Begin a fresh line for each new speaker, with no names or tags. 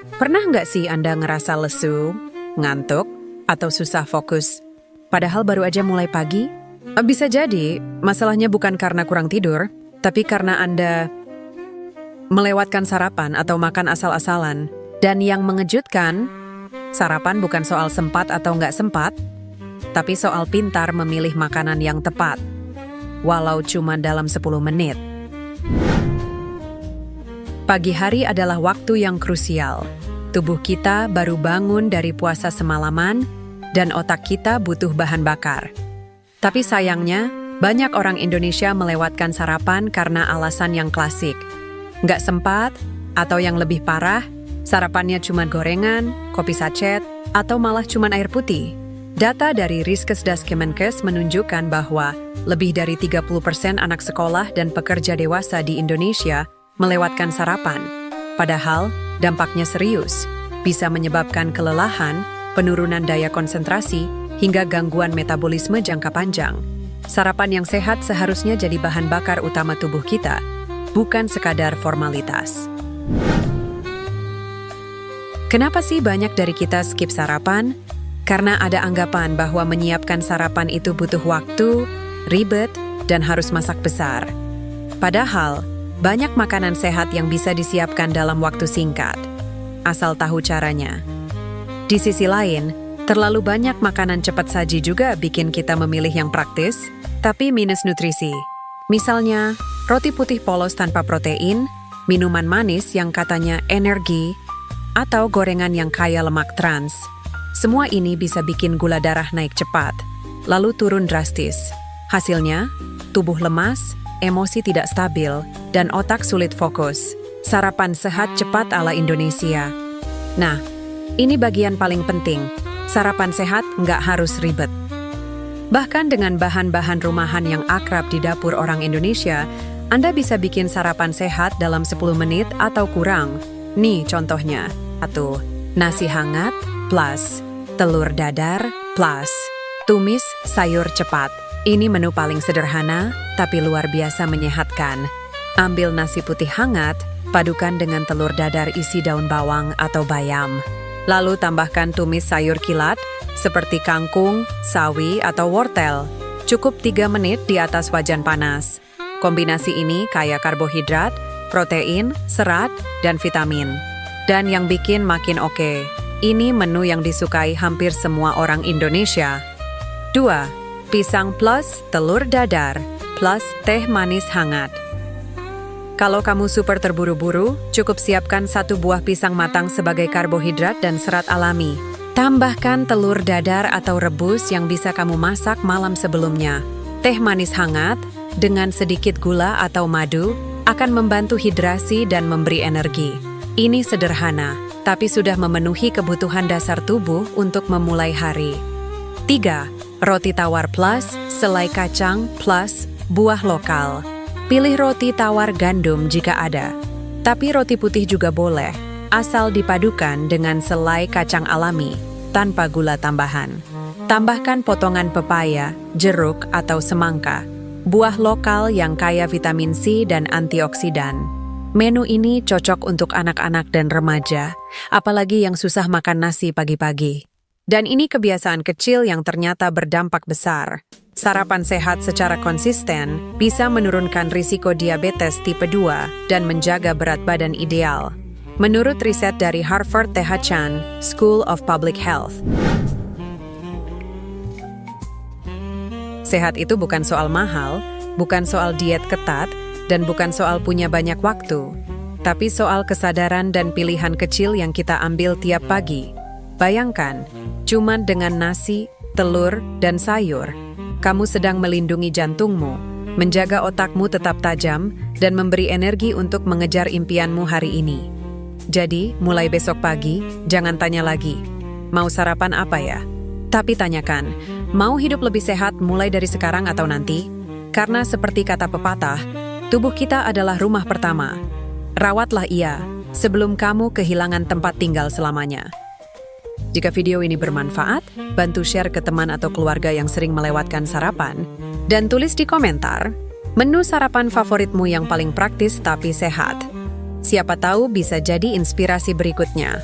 Pernah nggak sih Anda ngerasa lesu, ngantuk, atau susah fokus? Padahal baru aja mulai pagi? Bisa jadi, masalahnya bukan karena kurang tidur, tapi karena Anda melewatkan sarapan atau makan asal-asalan. Dan yang mengejutkan, sarapan bukan soal sempat atau nggak sempat, tapi soal pintar memilih makanan yang tepat, walau cuma dalam 10 menit. Pagi hari adalah waktu yang krusial. Tubuh kita baru bangun dari puasa semalaman, dan otak kita butuh bahan bakar. Tapi sayangnya, banyak orang Indonesia melewatkan sarapan karena alasan yang klasik. Nggak sempat, atau yang lebih parah, sarapannya cuma gorengan, kopi sachet, atau malah cuma air putih. Data dari Riskesdas Kemenkes menunjukkan bahwa lebih dari 30% anak sekolah dan pekerja dewasa di Indonesia melewatkan sarapan. Padahal, dampaknya serius, bisa menyebabkan kelelahan, penurunan daya konsentrasi, hingga gangguan metabolisme jangka panjang. Sarapan yang sehat seharusnya jadi bahan bakar utama tubuh kita, bukan sekadar formalitas. Kenapa sih banyak dari kita skip sarapan? Karena ada anggapan bahwa menyiapkan sarapan itu butuh waktu, ribet, dan harus masak besar. Padahal, banyak makanan sehat yang bisa disiapkan dalam waktu singkat, asal tahu caranya. Di sisi lain, terlalu banyak makanan cepat saji juga bikin kita memilih yang praktis, tapi minus nutrisi. Misalnya, roti putih polos tanpa protein, minuman manis yang katanya energi, atau gorengan yang kaya lemak trans. Semua ini bisa bikin gula darah naik cepat, lalu turun drastis. Hasilnya, tubuh lemas, emosi tidak stabil, dan otak sulit fokus. Sarapan sehat cepat ala Indonesia. Nah, ini bagian paling penting. Sarapan sehat nggak harus ribet. Bahkan dengan bahan-bahan rumahan yang akrab di dapur orang Indonesia, Anda bisa bikin sarapan sehat dalam 10 menit atau kurang. Nih contohnya. 1. Nasi hangat plus telur dadar plus tumis sayur cepat. Ini menu paling sederhana, tapi luar biasa menyehatkan. Ambil nasi putih hangat, padukan dengan telur dadar isi daun bawang atau bayam. Lalu tambahkan tumis sayur kilat, seperti kangkung, sawi, atau wortel. Cukup 3 menit di atas wajan panas. Kombinasi ini kaya karbohidrat, protein, serat, dan vitamin. Dan yang bikin makin oke, ini menu yang disukai hampir semua orang Indonesia. 2. Pisang plus telur dadar plus teh manis hangat. Kalau kamu super terburu-buru, cukup siapkan 1 buah pisang matang sebagai karbohidrat dan serat alami. Tambahkan telur dadar atau rebus yang bisa kamu masak malam sebelumnya. Teh manis hangat dengan sedikit gula atau madu akan membantu hidrasi dan memberi energi. Ini sederhana, tapi sudah memenuhi kebutuhan dasar tubuh untuk memulai hari. 3. Roti tawar plus selai kacang plus buah lokal. Pilih roti tawar gandum jika ada, tapi roti putih juga boleh, asal dipadukan dengan selai kacang alami, tanpa gula tambahan. Tambahkan potongan pepaya, jeruk atau semangka, buah lokal yang kaya vitamin C dan antioksidan. Menu ini cocok untuk anak-anak dan remaja, apalagi yang susah makan nasi pagi-pagi. Dan ini kebiasaan kecil yang ternyata berdampak besar. Sarapan sehat secara konsisten bisa menurunkan risiko diabetes tipe 2 dan menjaga berat badan ideal. Menurut riset dari Harvard Th Chan School of Public Health. Sehat itu bukan soal mahal, bukan soal diet ketat, dan bukan soal punya banyak waktu, tapi soal kesadaran dan pilihan kecil yang kita ambil tiap pagi. Bayangkan, cuman dengan nasi, telur, dan sayur, kamu sedang melindungi jantungmu, menjaga otakmu tetap tajam, dan memberi energi untuk mengejar impianmu hari ini. Jadi, mulai besok pagi, jangan tanya lagi, mau sarapan apa ya? Tapi tanyakan, mau hidup lebih sehat mulai dari sekarang atau nanti? Karena seperti kata pepatah, tubuh kita adalah rumah pertama. Rawatlah ia, sebelum kamu kehilangan tempat tinggal selamanya. Jika video ini bermanfaat, bantu share ke teman atau keluarga yang sering melewatkan sarapan, dan tulis di komentar, menu sarapan favoritmu yang paling praktis tapi sehat. Siapa tahu bisa jadi inspirasi berikutnya.